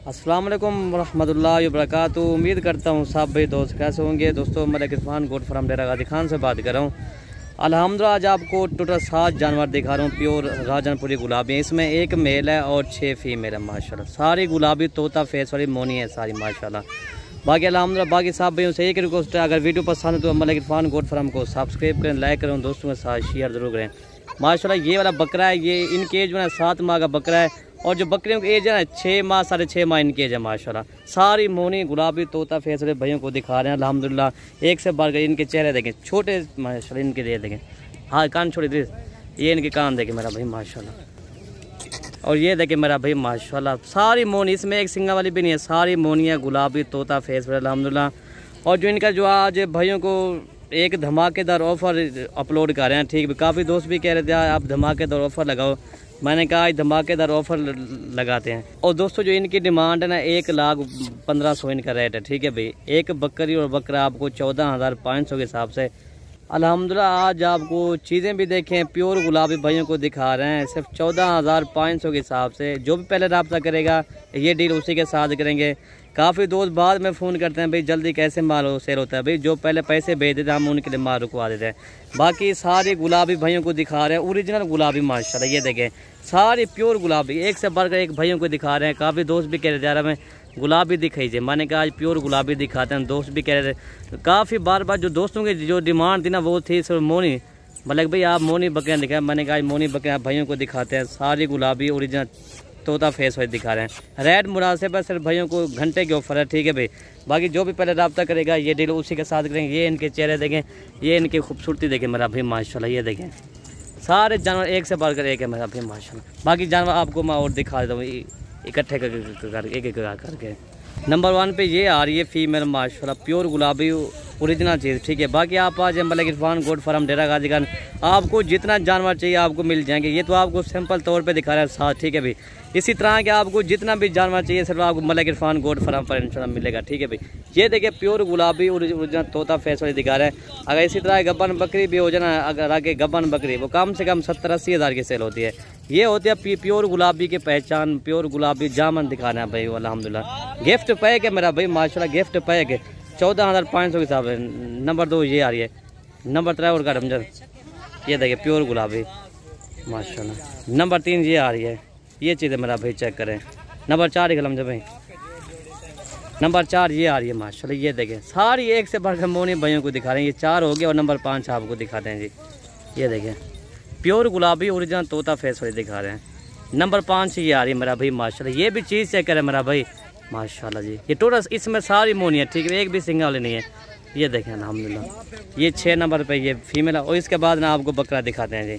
अस्सलाम वालेकुम रहमतुल्लाहि व बरकातुहू। उम्मीद करता हूँ सब भाई दोस्त कैसे होंगे। दोस्तों मैं इरफान गोट फार्म डेरा गाजी खान से बात कर रहा हूँ। अल्हम्दुलिल्लाह आज आपको टोटल 7 जानवर दिखा रहा हूँ, प्योर राजनपुरी गुलाबी। इसमें एक मेल है और 6 फीमेल है माशाल्लाह। सारी गुलाबी तोता फेस वाली मोनी है सारी माशाल्लाह। बाकी अल्हम्दुलिल्लाह बाकी सब भाइयों से एक रिक्वेस्ट है, अगर वीडियो पसंद है तो मलिक इरफान गोट फार्म को सब्सक्राइब करें, लाइक करें, दोस्तों के साथ शेयर जरूर करें माशाल्लाह। ये वाला बकरा है, ये इनकी एज जो है 7 माह का बकरा है और जो बकरियों की एज है ना 6 माह 6.5 माह इनकी एज है माशाल्लाह। सारी मोनी गुलाबी तोता फेस वाले भाइयों को दिखा रहे हैं अल्हम्दुलिल्लाह। एक से बढ़कर इनके चेहरे देखें, छोटे माशाल्लाह इनके लिए देखें, हाँ कान छोड़े दे, ये इनके कान देखें मेरा भाई माशाल्लाह। और ये देखें मेरा भाई माशाल्लाह सारी मोनी, इसमें एक सिंगा वाली भी नहीं है, सारी मोनियाँ गुलाबी तोता फेस वाले अल्हम्दुलिल्लाह। और जो इनका जो आज भाइयों को एक धमाकेदार ऑफ़र अपलोड कर रहे हैं, ठीक है। काफ़ी दोस्त भी कह रहे थे आप धमाकेदार ऑफ़र लगाओ, मैंने कहा आज धमाकेदार ऑफ़र लगाते हैं। और दोस्तों जो इनकी डिमांड है ना 1,15,100 इनका रेट है, ठीक है भाई। एक बकरी और बकरा आपको 14,500 के हिसाब से अल्हम्दुलिल्लाह। आज आपको चीज़ें भी देखें, प्योर गुलाबी भाइयों को दिखा रहे हैं सिर्फ 14,500 के हिसाब से। जो भी पहले रब्ता करेगा ये डील उसी के साथ करेंगे। काफ़ी दोस्त बाद में फ़ोन करते हैं भाई जल्दी कैसे माल सेल होता है, भाई जो पहले पैसे भेज देते हैं हम उनके लिए माल रुकवा देते हैं। बाकी सारी गुलाबी भाइयों को दिखा रहे हैं, ओरिजिनल गुलाबी माशाल्लाह। ये देखें सारी प्योर गुलाबी, एक से बढ़कर एक भाइयों को दिखा रहे हैं। काफ़ी दोस्त भी कह रहे थे यार हमें गुलाबी दिखाइए, मैंने कहा आज प्योर गुलाबी दिखाते हैं। दोस्त भी कह रहे थे काफ़ी बार जो दोस्तों की जो डिमांड थी ना वो थी सिर्फ मोनी, मतलब भाई आप मोनी बकरियाँ दिखाएं। मैंने कहा आज मोनी बकरियाँ भाइयों को दिखाते हैं, सारी गुलाबी ओरिजिनल तोता फेस वाइज दिखा रहे हैं। रेट मुनासिब है, सिर्फ भाइयों को घंटे के ऑफर है, ठीक है भाई। बाकी जो भी पहले रब्ता करेगा ये डील उसी के साथ करेंगे। ये इनके चेहरे देखें, ये इनकी खूबसूरती देखें मेरा भाई माशाल्लाह। ये देखें सारे जानवर एक से बढ़कर एक है मेरा भाई माशाल्लाह। बाकी जानवर आपको मैं और दिखा देता हूँ इकट्ठे करके एक करके। नंबर 1 पे ये आ रही है फीमेल माशाल्लाह, प्योर गुलाबी ओरिजिनल चीज़, ठीक है। बाकी आप आज मलिक इरफान गोट फार्म डेरा गाजी खान, आपको जितना जानवर चाहिए आपको मिल जाएंगे। ये तो आपको सिंपल तौर पे दिखा रहा है साथ, ठीक है भाई। इसी तरह के आपको जितना भी जानवर चाहिए सिर्फ आपको मलिक इरफान गोट फार्म पर इंशाल्लाह मिलेगा, ठीक है भाई। ये देखिए प्योर गुलाबी ओरिजिनल तोता फेस वाली दिखा रहा है। अगर इसी तरह गब्बन बकरी भी हो जाए, अगर आगे गब्बन बकरी वो कम से कम 70-80 हज़ार की सेल होती है। ये होती है प्योर गुलाबी की पहचान, प्योर गुलाबी जामन दिखाना है भाई अल्हम्दुलिल्लाह। गिफ्ट पैक है मेरा भाई माशाल्लाह, गिफ्ट पैक है 14,500 के हिसाब से। नंबर 2 ये आ रही है, नंबर 3 और का रमजन, ये देखिए प्योर गुलाबी माशाल्लाह। नंबर 3 ये आ रही है, ये चीज़ है मेरा भाई चेक करें। नंबर 4 ही रमजन भाई, नंबर 4 ये आ रही है माशाल्लाह। ये देखें सारी एक से बढ़कर मोनी भाइयों को दिखा रहे हैं। ये 4 हो गए और नंबर 5 आपको दिखाते हैं जी। ये देखें प्योर गुलाबी ओरिजिनल तोता फेस वाली दिखा रहे हैं। नंबर 5 ये आ रही है मेरा भाई माशाल्लाह। ये भी चीज़ चेक करें मेरा भाई माशाल्लाह जी। ये टोटल इसमें सारी मोनी है, ठीक है, एक भी सिंगल वाली नहीं है। ये देखें अल्हम्दुलिल्लाह। ये 6 नंबर पे ये फीमेल है। और इसके बाद ना आपको बकरा दिखाते हैं जी।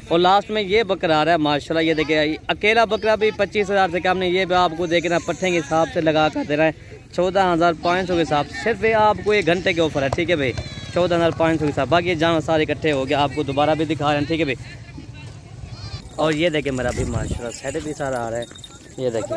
और लास्ट में ये बकरा आ रहा है माशाल्लाह। ये देखिए अकेला बकरा भी 25,000 से कम नहीं, ये भी आपको देखना पट्टे के हिसाब से लगा कर दे रहा है 14,500 के हिसाब से। सिर्फ आपको 1 घंटे के ऑफर है, ठीक है भाई, 14,500 के हिसाब। बाकी जानवर सारे इकट्ठे हो गए, आपको दोबारा भी दिखा रहे हैं, ठीक है भाई। और ये देखिए मेरा भी माशाल्लाह सेट भी सारा आ रहा है। ये देखिए